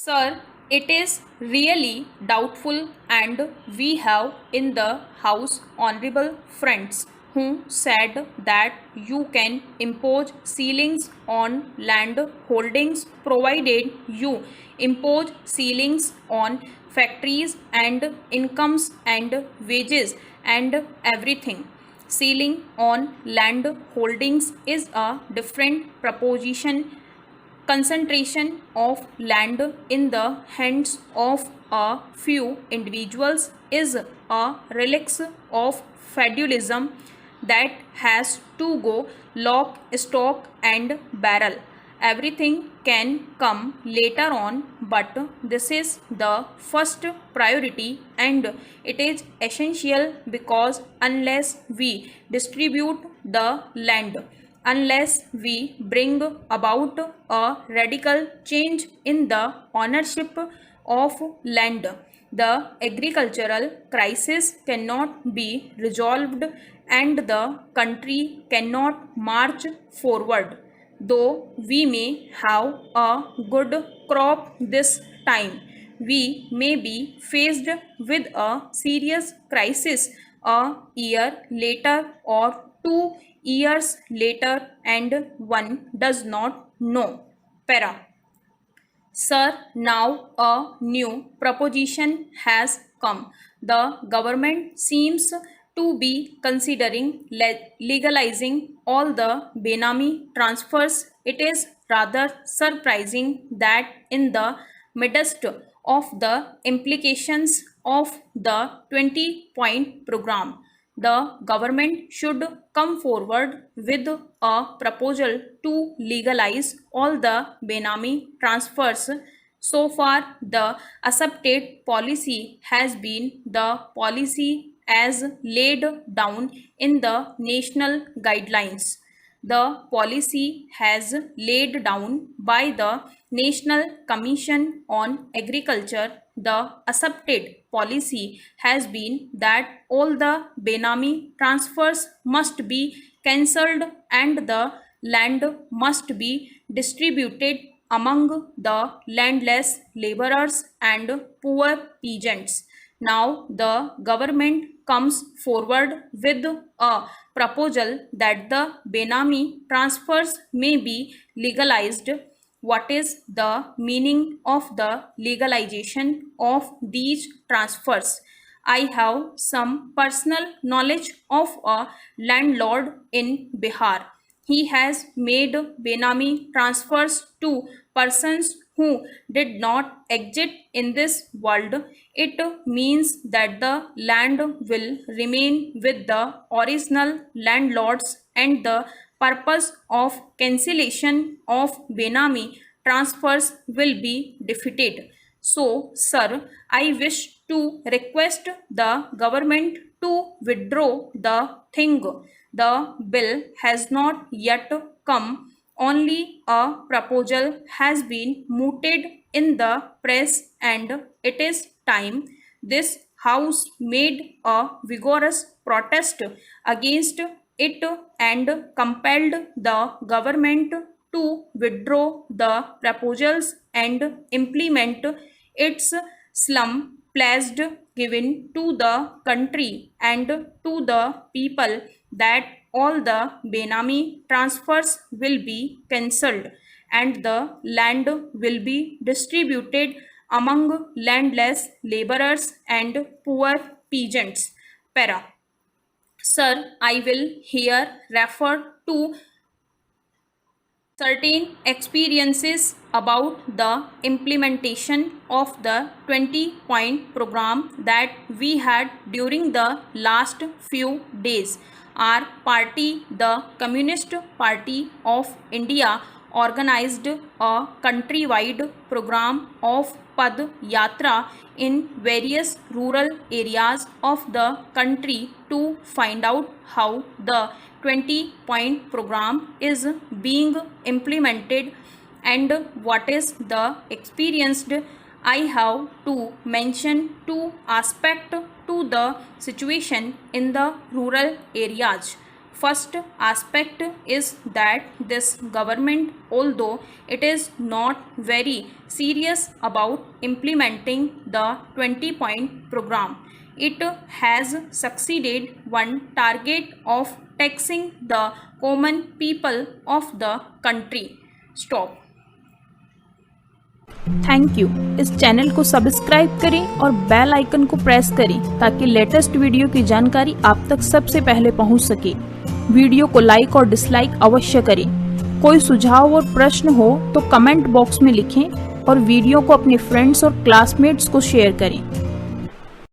Sir, it is really doubtful, and we have in the House honorable friends who said that you can impose ceilings on land holdings provided you impose ceilings on factories and incomes and wages and everything. Ceiling on land holdings is a different proposition. Concentration of land in the hands of a few individuals is a relic of feudalism that has to go lock, stock, and barrel. Everything can come later on, but this is the first priority and it is essential because unless we distribute the land, unless we bring about a radical change in the ownership of land, the agricultural crisis cannot be resolved and the country cannot march forward. Though we may have a good crop this time, we may be faced with a serious crisis a year later or 2 years later, and one does not know. Para. Sir, now a new proposition has come. The government seems to be considering legalizing all the Benami transfers. It is rather surprising that in the midst of the implications of the 20-point program, the government should come forward with a proposal to legalize all the Benami transfers. So far, the accepted policy has been the policy as laid down in the national guidelines. The policy has laid down by the National Commission on Agriculture. The accepted policy has been that all the Benami transfers must be cancelled and the land must be distributed among the landless laborers and poor peasants. Now the government comes forward with a proposal that the Benami transfers may be legalized. What is the meaning of the legalization of these transfers? I have some personal knowledge of a landlord in Bihar. He has made Benami transfers to persons who did not exist in this world. It means that the land will remain with the original landlords and the purpose of cancellation of Benami transfers will be defeated. So, sir, I wish to request the government to withdraw the thing. The bill has not yet come. Only a proposal has been mooted in the press, and it is time this House made a vigorous protest against it and compelled the government to withdraw the proposals and implement its slum pledged given to the country and to the people that all the Benami transfers will be cancelled and the land will be distributed among landless laborers and poor peasants. Para. Sir, I will here refer to certain experiences about the implementation of the 20-point program that we had during the last few days. Our party, the Communist Party of India, organized a countrywide program of Pad Yatra in various rural areas of the country to find out how the 20-point program is being implemented and what is the experienced. I have to mention two aspects to the situation in the rural areas. First aspect is that this government, although it is not very serious about implementing the 20-point program, it has succeeded one target of taxing the common people of the country. Stop. Thank you. इस channel को subscribe करें और bell icon को press करें ताकि latest video की जानकारी आप तक सबसे पहले पहुंच सके। वीडियो को लाइक और डिसलाइक अवश्य करें। कोई सुझाव और प्रश्न हो तो कमेंट बॉक्स में लिखें और वीडियो को अपने फ्रेंड्स और क्लासमेट्स को शेयर करें।